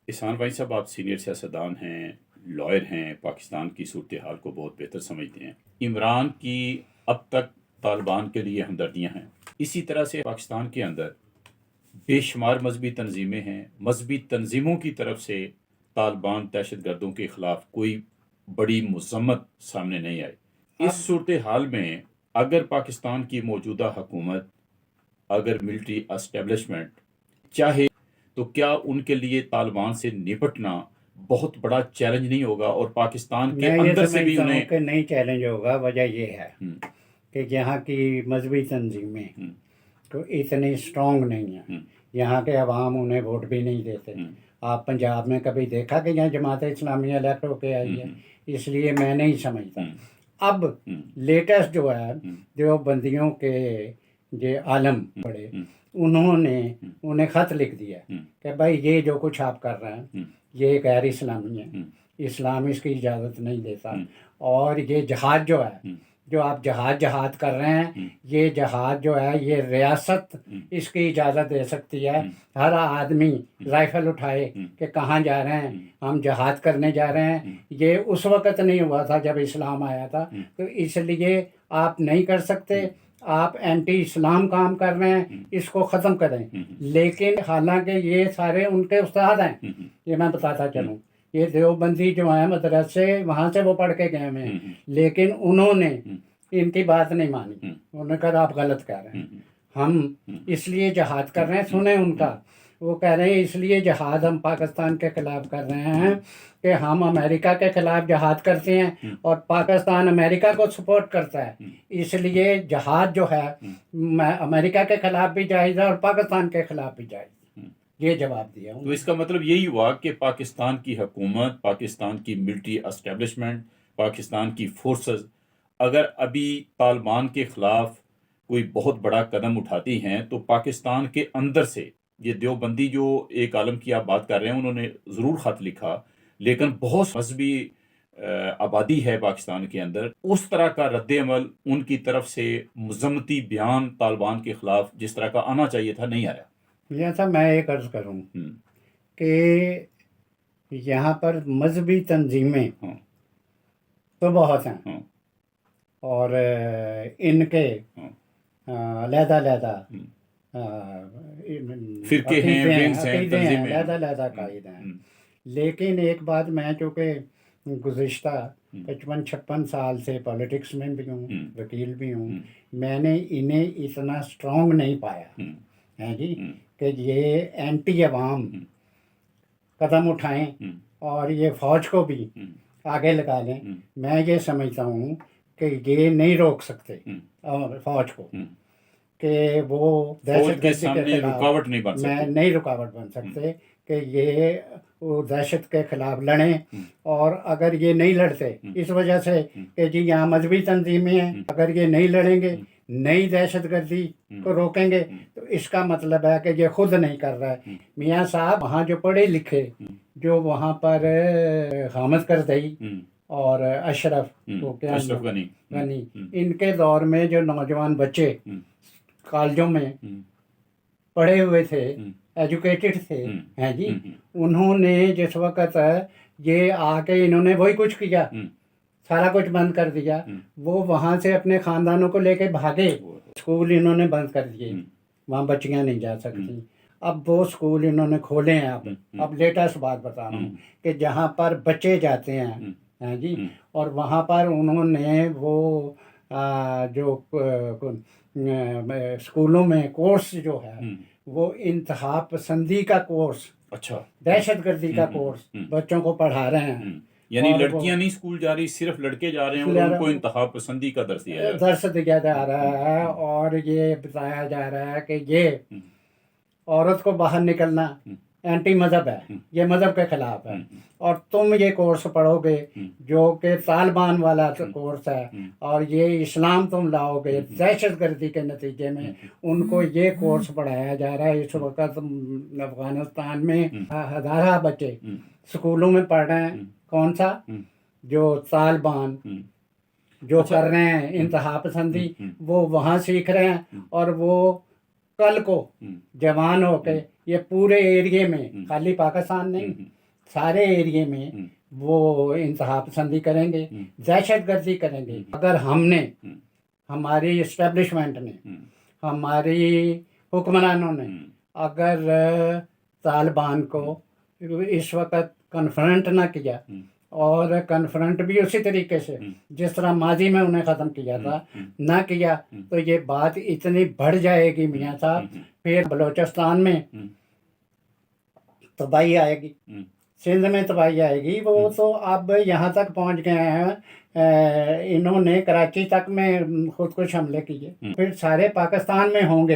इहसान भाई साहब, आप सीनियर सियासतदान हैं, लॉयर हैं, पाकिस्तान की सूरत हाल को बहुत बेहतर समझते हैं। इमरान की अब तक तालिबान के लिए हमदर्दियाँ हैं। इसी तरह से पाकिस्तान के अंदर बेशुमार मजहबी तंजीमें हैं। मजहबी तंजीमों की तरफ से तालिबान दहशत गर्दों के खिलाफ कोई बड़ी मजम्मत सामने नहीं आई। इस सूरत हाल में अगर पाकिस्तान की मौजूदा हुकूमत, अगर मिलिट्री एस्टेब्लिशमेंट चाहे, तो क्या उनके लिए तालिबान से निपटना बहुत बड़ा चैलेंज नहीं होगा? और पाकिस्तान के मैं ये अंदर से भी समझता हूँ उन्हें कि नहीं चैलेंज होगा। वजह ये है कि यहाँ की मजहबी तंजीमें तो इतनी स्ट्रांग नहीं है। यहाँ के अवाम उन्हें वोट भी नहीं देते। आप पंजाब में कभी देखा कि यहाँ जमात इस्लामिया इलेक्ट होके आई है? इसलिए मैं नहीं समझता। अब लेटेस्ट जो है, जो बंदियों के जो आलम बड़े, उन्होंने उन्हें ख़त लिख दिया कि भाई ये जो कुछ आप कर रहे हैं ये गैर इस्लामी है, इस्लाम इसकी इजाज़त नहीं देता। और ये जहाद जो है, जो आप जहाद कर रहे हैं, ये जहाद जो है ये रियासत इसकी इजाज़त दे सकती है। हर आदमी राइफल उठाए कि कहाँ जा रहे हैं, हम जहाद करने जा रहे हैं। ये उस वक़्त नहीं हुआ था जब इस्लाम आया था, तो इसलिए आप नहीं कर सकते। आप एंटी इस्लाम काम कर रहे हैं, इसको ख़त्म करें। लेकिन हालांकि ये सारे उनके उस्ताद हैं, ये मैं बताता चलूँ। ये देवबंदी जो हैं मदरसे, वहाँ से वो पढ़ के गए हुए हैं, लेकिन उन्होंने इनकी बात नहीं मानी। उन्होंने कहा आप गलत कह रहे हैं, हम इसलिए जहाद कर रहे हैं। सुने उनका, वो कह रहे हैं इसलिए जहाद हम पाकिस्तान के खिलाफ कर रहे हैं कि हम अमेरिका के खिलाफ जहाद करते हैं और पाकिस्तान अमेरिका को सपोर्ट करता है। इसलिए जहाद जो है अमेरिका के खिलाफ भी जायज़ है और पाकिस्तान के खिलाफ भी जायज़। ये जवाब दिया। तो इसका मतलब यही हुआ कि पाकिस्तान की हुकूमत, पाकिस्तान की मिलिट्री एस्टेब्लिशमेंट, पाकिस्तान की फोर्सेस अगर अभी तालिबान के खिलाफ कोई बहुत बड़ा कदम उठाती हैं, तो पाकिस्तान के अंदर से ये देवबंदी जो एक आलम की आप बात कर रहे हैं, उन्होंने ज़रूर ख़त लिखा, लेकिन बहुत मजहबी आबादी है पाकिस्तान के अंदर। उस तरह का रद्द अमल उनकी तरफ से मजम्मती बयान तालिबान के खिलाफ जिस तरह का आना चाहिए था, नहीं आया। जैसा मैं एक अर्ज़ करूँ कि यहाँ पर मजहबी तंजीमें तो बहुत हैं और इनके अलहदा फिरके हैं, विंग्स हैं, अकीदे हैं, तंजीमें हैं। अलहदा कायदे हैं। लेकिन एक बात, मैं चूँकि गुज़िश्ता 55-56 साल से पॉलिटिक्स में भी हूँ, वकील भी हूँ, मैंने इन्हें इतना स्ट्रॉन्ग नहीं पाया है जी कि ये एंटी अवाम कदम उठाएं और ये फ़ौज को भी आगे लगा लें। मैं ये समझता हूँ कि ये नहीं रोक सकते फ़ौज को कि वो दहशत के सामने रुकावट नहीं बन सकते। नहीं रुकावट बन सकते कि ये वो दहशत के खिलाफ लड़ें। और अगर ये नहीं लड़ते इस वजह से कि जी यहाँ मजहबी तंजीमें हैं, अगर ये नहीं लड़ेंगे, नई दहशतगर्दी को रोकेंगे, तो इसका मतलब है कि ये खुद नहीं कर रहा है। मियाँ साहब वहाँ जो पढ़े लिखे, जो वहाँ पर हामिद करज़ई और अशरफ गनी, इनके दौर में जो नौजवान बच्चे कॉलेजों में पढ़े हुए थे, एजुकेटेड थे, हैं जी, उन्होंने जिस वक़्त ये आके इन्होंने वही कुछ किया, सारा कुछ बंद कर दिया। वो वहाँ से अपने ख़ानदानों को लेके भागे, स्कूल इन्होंने बंद कर दिए, वहाँ बच्चियाँ नहीं जा सकती। अब वो स्कूल इन्होंने खोले हैं। अब लेटेस्ट बात बता रहा हूँ कि जहाँ पर बच्चे जाते हैं, हैं जी, और वहाँ पर उन्होंने वो जो स्कूलों में कोर्स जो है वो इंतहा पसंदी का कोर्स, अच्छा, दहशतगर्दी का कोर्स बच्चों को पढ़ा रहे हैं। यानी लड़कियां नहीं स्कूल जा रही, सिर्फ लड़के जा रहे हैं और उनको इंतहा पसंदी का दर्स दिया जा रहा है। और ये बताया जा रहा है कि ये औरत को बाहर निकलना एंटी मज़हब है, ये मज़हब के खिलाफ है। और तुम ये कोर्स पढ़ोगे जो कि तालिबान वाला कोर्स है, और ये इस्लाम तुम लाओगे, दहशतगर्दी के नतीजे में उनको ये कोर्स पढ़ाया जा रहा है। इस वक्त अफ़गानिस्तान में हज़ारों बच्चे स्कूलों में पढ़ रहे हैं। कौन सा? जो तालिबान जो कर रहे हैं इंतहा पसंदी, वो वहाँ सीख रहे हैं। और वो कल को जवान होके ये पूरे एरिए में, खाली पाकिस्तान नहीं, सारे एरिए में वो इंतहा पसंदी करेंगे, दहशत गर्दी करेंगे। अगर हमने, हमारी इस्टेब्लिशमेंट ने, हमारी हुक्मरानों ने अगर तालिबान को इस वक्त कन्फ्रंट ना किया, और कन्फ्रंट भी उसी तरीके से जिस तरह माजी में उन्हें ख़त्म किया था ना किया, तो ये बात इतनी बढ़ जाएगी मियाँ साहब, फिर बलूचिस्तान में तबाही आएगी, सिंध में तबाही आएगी। वो तो अब यहाँ तक पहुँच गए हैं, इन्होंने कराची तक में खुदकुश हमले किए, फिर सारे पाकिस्तान में होंगे।